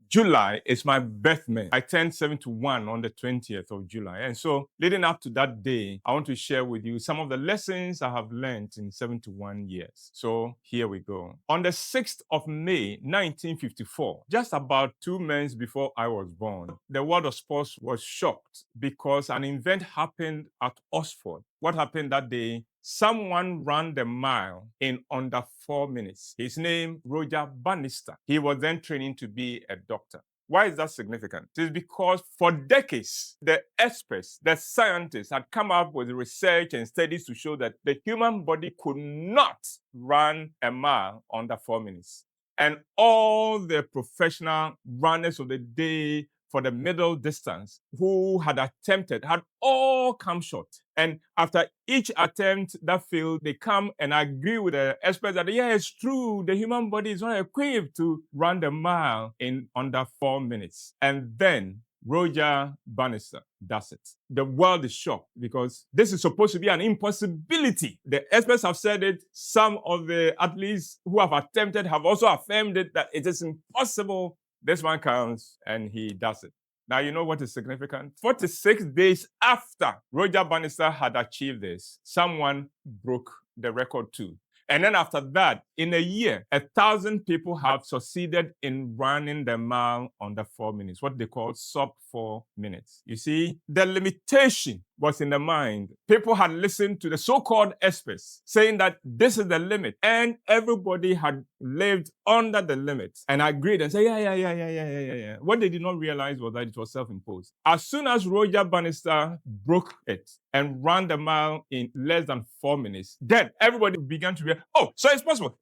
July is my birth month. I turned 71 on the 20th of July. And so, leading up to that day, I want to share with you some of the lessons I have learned in 71 years. So, here we go. On the 6th of May, 1954, just about 2 months before I was born, the world of sports was shocked because an event happened at Oxford. What happened that day? Someone ran the mile in under 4 minutes. His name, Roger Bannister. He was then training to be a doctor. Why is that significant? It is because for decades, the experts, the scientists had come up with research and studies to show that the human body could not run a mile under 4 minutes. And all the professional runners of the day for the middle distance who had attempted had all come short. And after each attempt that failed, they come and agree with the experts that, yeah, it's true, the human body is not equipped to run the mile in under 4 minutes. And then Roger Bannister does it. The world is shocked because this is supposed to be an impossibility. The experts have said it. Some of the athletes who have attempted have also affirmed it, that it is impossible. This one comes and he does it. Now, you know what is significant? 46 days after Roger Bannister had achieved this, someone broke the record too. And then after that, in a year, 1,000 people have succeeded in running the mile under 4 minutes, what they call sub 4 minutes. You see, the limitation was in the mind. People had listened to the so-called experts saying that this is the limit, and everybody had lived under the limit and agreed and said, yeah. What they did not realize was that it was self-imposed. As soon as Roger Bannister broke it and ran the mile in less than 4 minutes, then everybody began to realize, oh, so it's possible.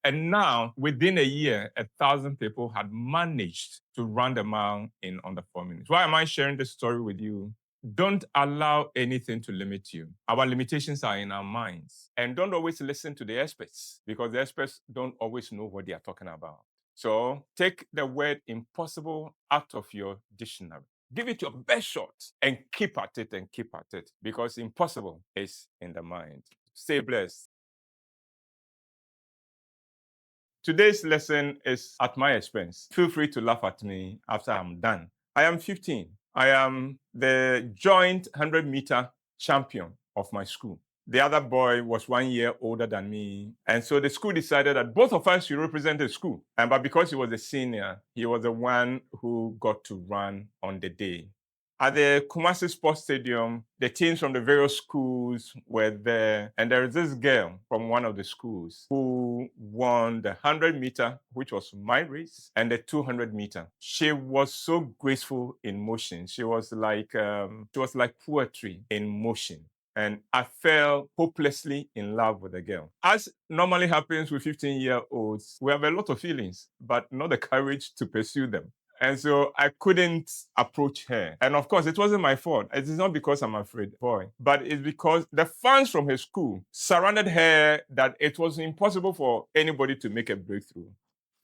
And now, within a year, 1,000 people had managed to run the mile in under 4 minutes. Why am I sharing this story with you? Don't allow anything to limit you. Our limitations are in our minds. And don't always listen to the experts, because the experts don't always know what they are talking about. So take the word impossible out of your dictionary. Give it your best shot and keep at it, because impossible is in the mind. Stay blessed. Today's lesson is at my expense. Feel free to laugh at me after I'm done. I am 15. I am the joint 100-meter champion of my school. The other boy was 1 year older than me. And so the school decided that both of us should represent the school. But because he was a senior, he was the one who got to run on the day. At the Kumasi Sports Stadium, the teams from the various schools were there. And there is this girl from one of the schools who won the 100-meter, which was my race, and the 200-meter. She was so graceful in motion. She was like poetry in motion. And I fell hopelessly in love with the girl. As normally happens with 15-year-olds, we have a lot of feelings, but not the courage to pursue them. And so I couldn't approach her. And of course, it wasn't my fault. It is not because I'm afraid, boy, but it's because the fans from her school surrounded her that it was impossible for anybody to make a breakthrough.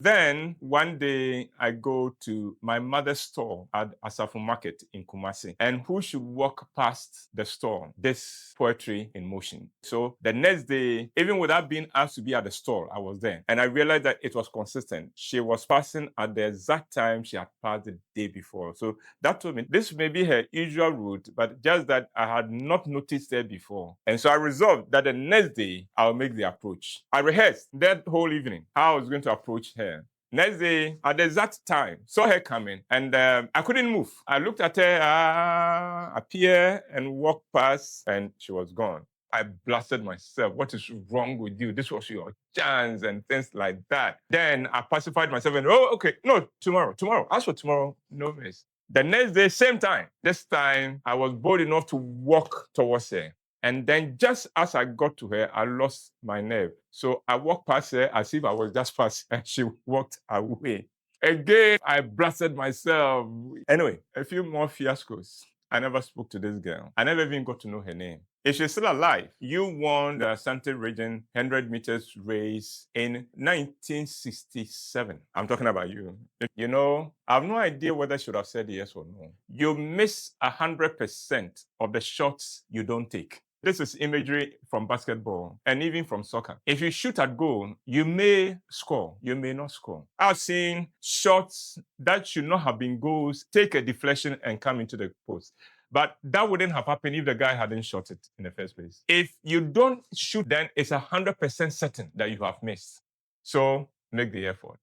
Then one day I go to my mother's store at Asafo Market in Kumasi, and who should walk past the store? This poetry in motion. So the next day, even without being asked to be at the store, I was there, and I realized that it was consistent. She was passing at the exact time she had passed the day before. So that told me this may be her usual route, but just that I had not noticed her before. And so I resolved that the next day I'll make the approach. I rehearsed that whole evening how I was going to approach her. Next day, at the exact time, saw her coming, and I couldn't move. I looked at her, appear, and walked past, and she was gone. I blasted myself. What is wrong with you? This was your chance, and things like that. Then I pacified myself and, oh, okay, no, tomorrow. As for tomorrow, no miss. The next day, same time. This time, I was bold enough to walk towards her. And then just as I got to her, I lost my nerve. So I walked past her as if I was just past her, and she walked away. Again, I blasted myself. Anyway, a few more fiascos. I never spoke to this girl. I never even got to know her name. If she's still alive, you won the Asante Region 100 meters race in 1967. I'm talking about you. You know, I have no idea whether I should have said yes or no. You miss 100% of the shots you don't take. This is imagery from basketball and even from soccer. If you shoot at goal, you may score, you may not score. I've seen shots that should not have been goals take a deflection and come into the post. But that wouldn't have happened if the guy hadn't shot it in the first place. If you don't shoot, then it's 100% certain that you have missed. So make the effort.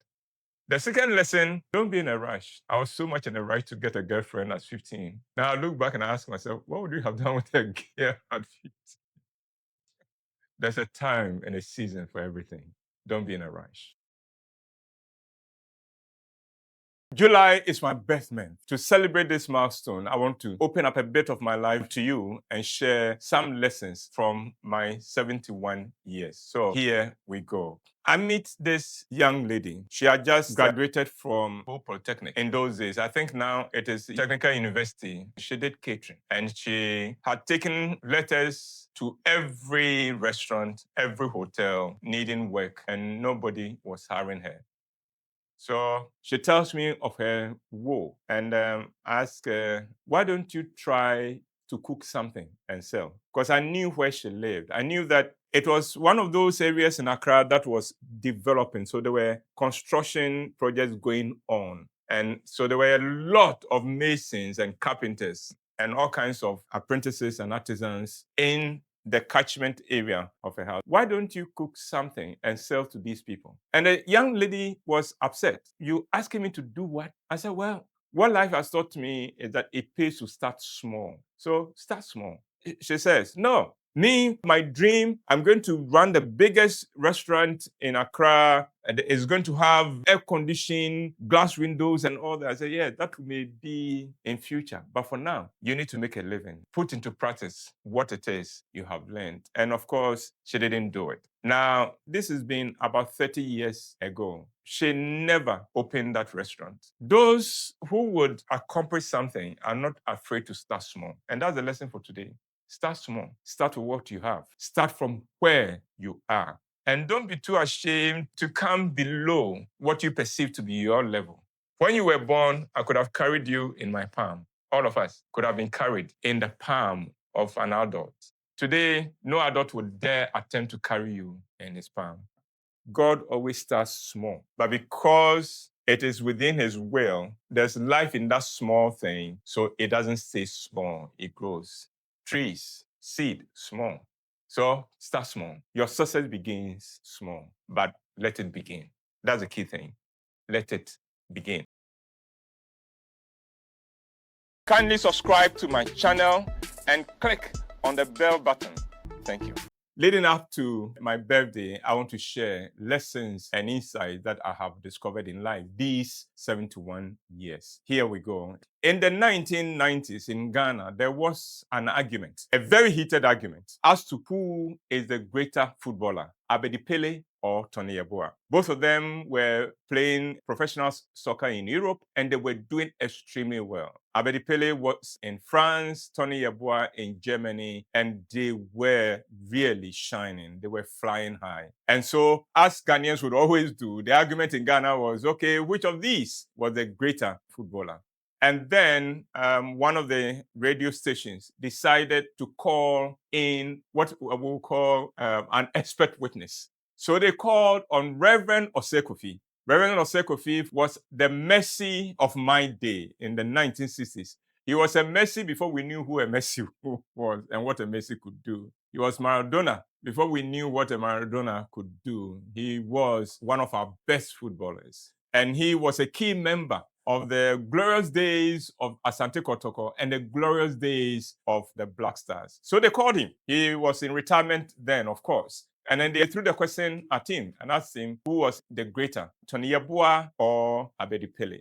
The second lesson, don't be in a rush. I was so much in a rush to get a girlfriend at 15. Now I look back and I ask myself, what would you have done with a girl at 15? There's a time and a season for everything. Don't be in a rush. July is my birth month. To celebrate this milestone, I want to open up a bit of my life to you and share some lessons from my 71 years. So here we go. I meet this young lady. She had just graduated from Polytechnic. In those days, I think now it is Technical University. She did catering and she had taken letters to every restaurant, every hotel needing work, and nobody was hiring her. So she tells me of her woe and asks her, why don't you try to cook something and sell? Because I knew where she lived. I knew that it was one of those areas in Accra that was developing. So there were construction projects going on. And so there were a lot of masons and carpenters and all kinds of apprentices and artisans in the catchment area of a house. Why don't you cook something and sell to these people? And the young lady was upset. You asking me to do what? I said, well, what life has taught me is that it pays to start small. So start small. She says, no, me, my dream, I'm going to run the biggest restaurant in Accra, and it's going to have air conditioning, glass windows, and all that. I said, yeah, that may be in future. But for now, you need to make a living. Put into practice what it is you have learned. And of course, she didn't do it. Now, this has been about 30 years ago. She never opened that restaurant. Those who would accomplish something are not afraid to start small. And that's the lesson for today. Start small. Start with what you have. Start from where you are. And don't be too ashamed to come below what you perceive to be your level. When you were born, I could have carried you in my palm. All of us could have been carried in the palm of an adult. Today, no adult would dare attempt to carry you in his palm. God always starts small, but because it is within his will, there's life in that small thing, so it doesn't stay small, it grows. Trees, seed, small. So start small. Your success begins small, but let it begin. That's the key thing. Let it begin. Kindly subscribe to my channel and click on the bell button. Thank you. Leading up to my birthday, I want to share lessons and insights that I have discovered in life these 71 years. Here we go. In the 1990s in Ghana, there was an argument, a very heated argument, as to who is the greater footballer, Abedi Pele or Tony Yeboah. Both of them were playing professional soccer in Europe and they were doing extremely well. Abedi Pele was in France, Tony Yeboah in Germany, and they were really shining. They were flying high. And so, as Ghanaians would always do, the argument in Ghana was, okay, which of these was the greater footballer? And then one of the radio stations decided to call in what we'll call an expert witness. So they called on Reverend Osekofi. Reverend Osekofi was the Messi of my day in the 1960s. He was a Messi before we knew who a Messi was and what a Messi could do. He was Maradona before we knew what a Maradona could do. He was one of our best footballers. And he was a key member of the glorious days of Asante Kotoko and the glorious days of the Black Stars. So they called him. He was in retirement then, of course. And then they threw the question at him and asked him who was the greater, Tony Yeboah or Abedi Pele.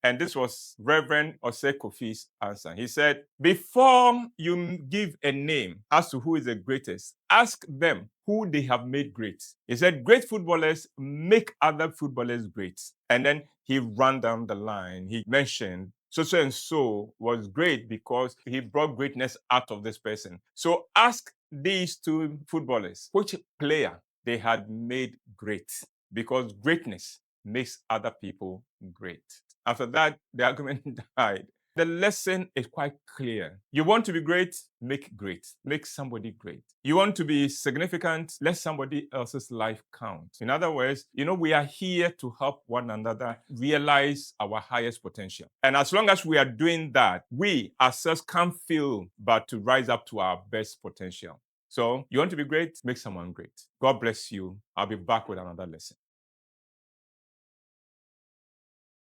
And this was Reverend Osekofi's answer. He said, before you give a name as to who is the greatest, ask them who they have made great. He said, great footballers make other footballers great. And then he ran down the line. He mentioned so and so was great because he brought greatness out of this person. So ask these two footballers which player they had made great, because greatness makes other people great. After that, the argument died. The lesson is quite clear. You want to be great? Make great. Make somebody great. You want to be significant? Let somebody else's life count. In other words, we are here to help one another realize our highest potential. And as long as we are doing that, we ourselves can't feel but to rise up to our best potential. So, you want to be great? Make someone great. God bless you. I'll be back with another lesson.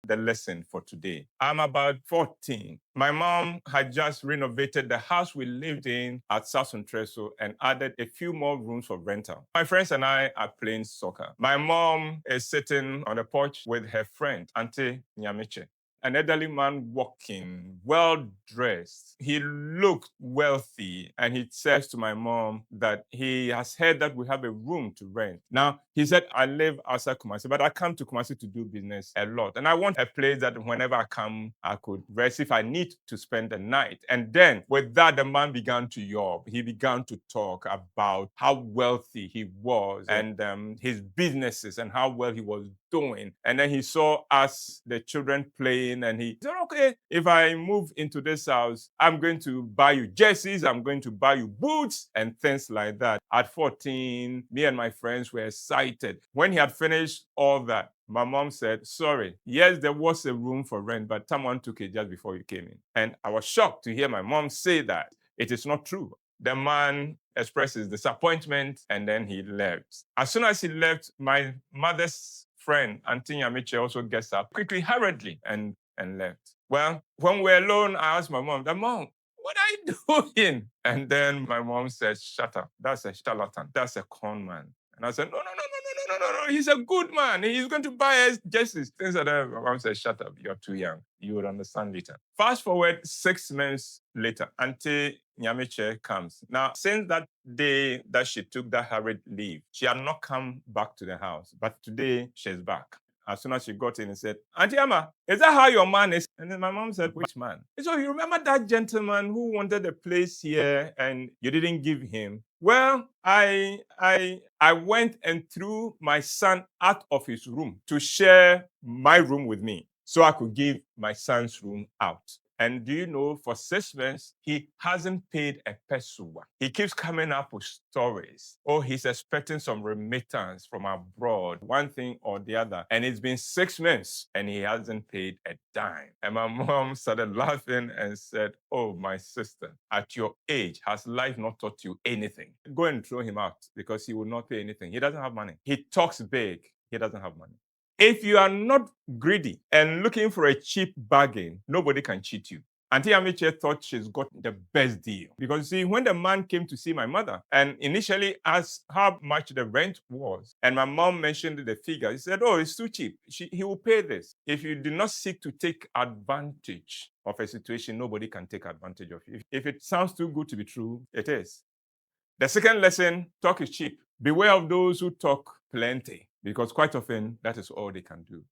The lesson for today. I'm about 14. My mom had just renovated the house we lived in at South Treso and added a few more rooms for rental. My friends and I are playing soccer. My mom is sitting on the porch with her friend, Auntie Nyamiche. An elderly man walking, well dressed. He looked wealthy, and he says to my mom that he has heard that we have a room to rent. Now, he said, I live outside Kumasi, but I come to Kumasi to do business a lot. And I want a place that whenever I come, I could rest if I need to spend the night. And then with that, the man began to yawp. He began to talk about how wealthy he was and his businesses and how well he was doing. And then he saw us, the children, playing, and he said, okay, if I move into this house, I'm going to buy you jerseys, I'm going to buy you boots and things like that. At 14, me and my friends were excited. When he had finished all that, my mom said, sorry, yes, there was a room for rent, but someone took it just before you came in. And I was shocked to hear my mom say that. It is not true. The man expressed his disappointment and then he left. As soon as he left, my mother's friend, Auntie Nyamiche, also gets up quickly, hurriedly, and left. Well, when we're alone, I asked my mom, Mom, what are you doing? And then my mom said, shut up. That's a charlatan. That's a con man. And I said, no. He's a good man. He's going to buy us jerseys. Things like that. My mom said, shut up. You're too young. You would understand later. Fast forward 6 months later, Auntie Nyamiche comes. Now, since that day that she took that hurried leave, she had not come back to the house. But today, she's back. As soon as she got in, he said, Auntie Emma, is that how your man is? And then my mom said, which man? So you remember that gentleman who wanted a place here and you didn't give him? Well, I went and threw my son out of his room to share my room with me so I could give my son's room out. And do you know, for 6 months, he hasn't paid a peso. He keeps coming up with stories. Oh, he's expecting some remittance from abroad, one thing or the other. And it's been 6 months and he hasn't paid a dime. And my mom started laughing and said, oh, my sister, at your age, has life not taught you anything? Go and throw him out because he will not pay anything. He doesn't have money. He talks big. He doesn't have money. If you are not greedy and looking for a cheap bargain, nobody can cheat you. Auntie Amiche thought she's got the best deal. Because you see, when the man came to see my mother and initially asked how much the rent was, and my mom mentioned the figure, he said, oh, it's too cheap. He will pay this. If you do not seek to take advantage of a situation, nobody can take advantage of you. If it sounds too good to be true, it is. The second lesson, talk is cheap. Beware of those who talk plenty, because quite often that is all they can do.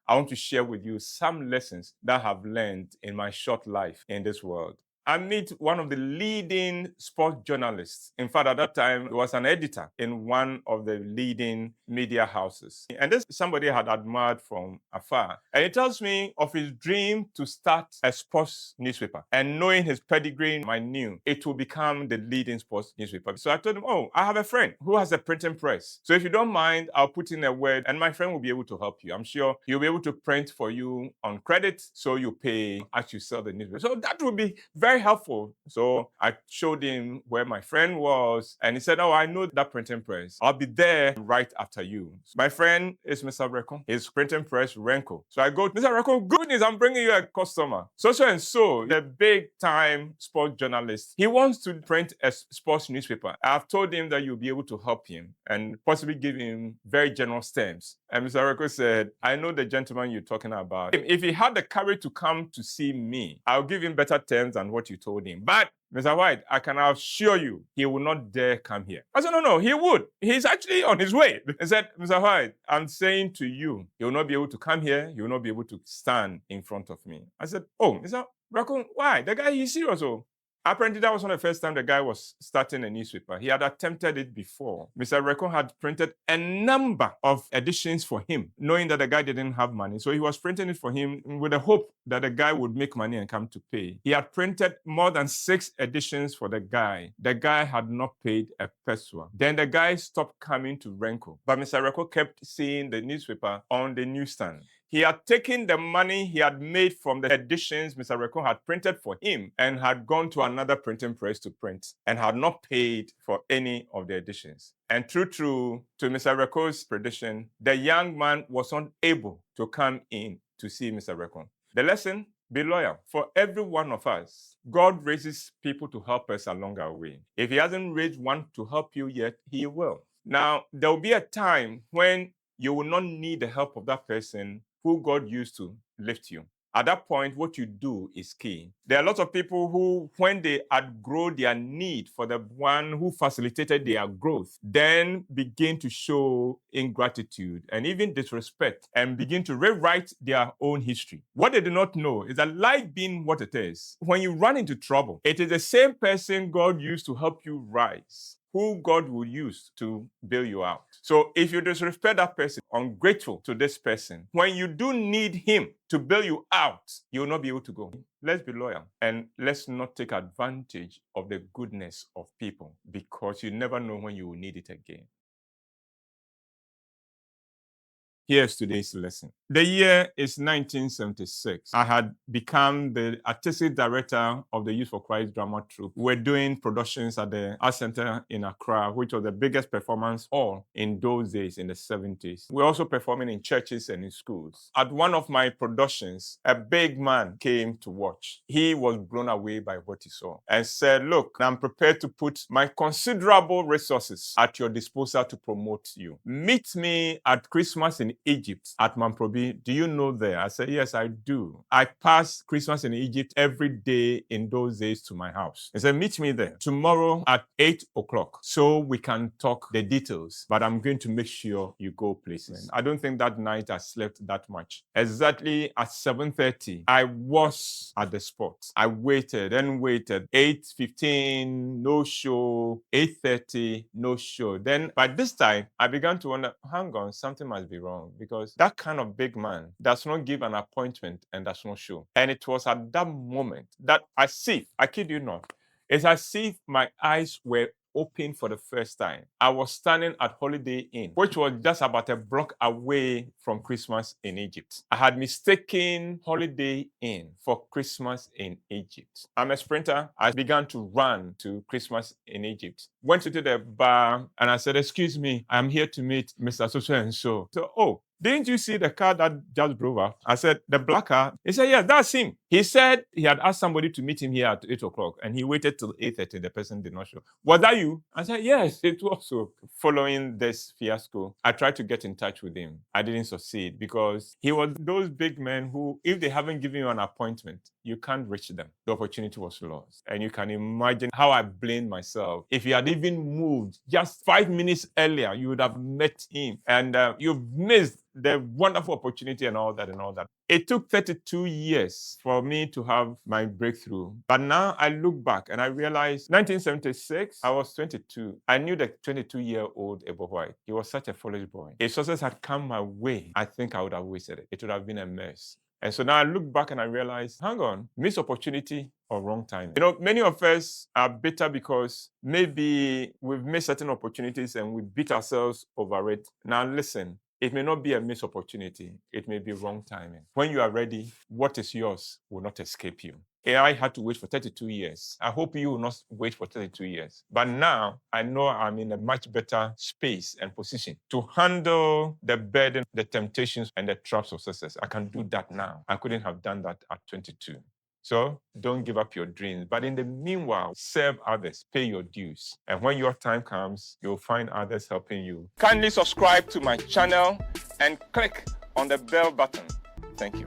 I want to share with you some lessons that I have learned in my short life in this world. I meet one of the leading sports journalists. In fact, at that time, he was an editor in one of the leading media houses. And this somebody I had admired from afar. And he tells me of his dream to start a sports newspaper. And knowing his pedigree, I knew it will become the leading sports newspaper. So I told him, oh, I have a friend who has a printing press. So if you don't mind, I'll put in a word and my friend will be able to help you. I'm sure he'll be able to print for you on credit, so you pay as you sell the newspaper. So that would be very helpful. So I showed him where my friend was and he said, oh, I know that printing press. I'll be there right after you. So my friend is Mr. Reko. His printing press, Renko. So I go, Mr. Reko, good news, I'm bringing you a customer. So and so, the big time sports journalist, he wants to print a sports newspaper. I've told him that you'll be able to help him and possibly give him very generous terms. And Mr. Reko said, I know the gentleman you're talking about. If he had the courage to come to see me, I'll give him better terms than what you told him. But Mr. Whyte, I can assure you, he will not dare come here. I said, no, he would. He's actually on his way. He said, Mr. Whyte, I'm saying to you, he will not be able to come here. He will not be able to stand in front of me. I said, oh, Mr. Raccoon, why? The guy, he's serious. Oh. Apparently, that was not the first time the guy was starting a newspaper. He had attempted it before. Mr. Reko had printed a number of editions for him, knowing that the guy didn't have money. So he was printing it for him with the hope that the guy would make money and come to pay. He had printed more than 6 editions for the guy. The guy had not paid a peso. Then the guy stopped coming to Renko. But Mr. Reko kept seeing the newspaper on the newsstand. He had taken the money he had made from the editions Mr. Reko had printed for him and had gone to another printing press to print and had not paid for any of the editions. And true to Mr. Reko's prediction, the young man was not able to come in to see Mr. Reko. The lesson: be loyal. For every one of us, God raises people to help us along our way. If he hasn't raised one to help you yet, he will. Now, there will be a time when you will not need the help of that person who God used to lift you. At that point, what you do is key. There are lots of people who, when they outgrow their need for the one who facilitated their growth, then begin to show ingratitude and even disrespect and begin to rewrite their own history. What they do not know is that life being what it is, when you run into trouble, it is the same person God used to help you rise who God will use to bail you out. So if you disrespect that person, ungrateful to this person, when you do need him to bail you out, you will not be able to go. Let's be loyal and let's not take advantage of the goodness of people, because you never know when you will need it again. Here's today's lesson. The year is 1976. I had become the artistic director of the Youth for Christ drama troupe. We're doing productions at the Art Center in Accra, which was the biggest performance hall in those days in the 70s. We're also performing in churches and in schools. At one of my productions, a big man came to watch. He was blown away by what he saw and said, "Look, I'm prepared to put my considerable resources at your disposal to promote you. Meet me at Christmas in Egypt at Mamprobi. Do you know there?" I said, "Yes, I do. I pass Christmas in Egypt every day in those days to my house." He said, "Meet me there tomorrow at 8 o'clock so we can talk the details, but I'm going to make sure you go places." I don't think that night I slept that much. Exactly at 7:30, I was at the spot. I waited and waited. 8:15, no show. 8:30, no show. Then by this time, I began to wonder, hang on, something must be wrong, because that kind of big man does not give an appointment and does not show. And it was at that moment that I kid you not, it's as if my eyes were open for the first time. I was standing at Holiday Inn, which was just about a block away from Christmas in Egypt. I had mistaken Holiday Inn for Christmas in Egypt. I'm a sprinter. I began to run to Christmas in Egypt. Went to the bar and I said, "Excuse me, I'm here to meet Mr. So and so." So, "Oh, didn't you see the car that just drove up?" I said, "The black car?" He said, "Yeah, that's him." He said he had asked somebody to meet him here at 8 o'clock and he waited till 8:30. The person did not show. "Was that you?" I said, "Yes, it was." So following this fiasco, I tried to get in touch with him. I didn't succeed because he was those big men who, if they haven't given you an appointment, you can't reach them. The opportunity was lost. And you can imagine how I blamed myself. If you had even moved just 5 minutes earlier, you would have met him. And you've missed the wonderful opportunity and all that and all that. It took 32 years for me to have my breakthrough. But now I look back and I realize 1976, I was 22. I knew the 22-year-old Whyte. He was such a foolish boy. If success had come my way, I think I would have wasted it. It would have been a mess. And so now I look back and I realize, hang on, missed opportunity or wrong timing. You know, many of us are bitter because maybe we've missed certain opportunities and we beat ourselves over it. Now listen, it may not be a missed opportunity. It may be wrong timing. When you are ready, what is yours will not escape you. I had to wait for 32 years. I hope you will not wait for 32 years. But now I know I'm in a much better space and position to handle the burden, the temptations, and the traps of success. I can do that now. I couldn't have done that at 22. So don't give up your dreams. But in the meanwhile, serve others, pay your dues. And when your time comes, you'll find others helping you. Kindly subscribe to my channel and click on the bell button. Thank you.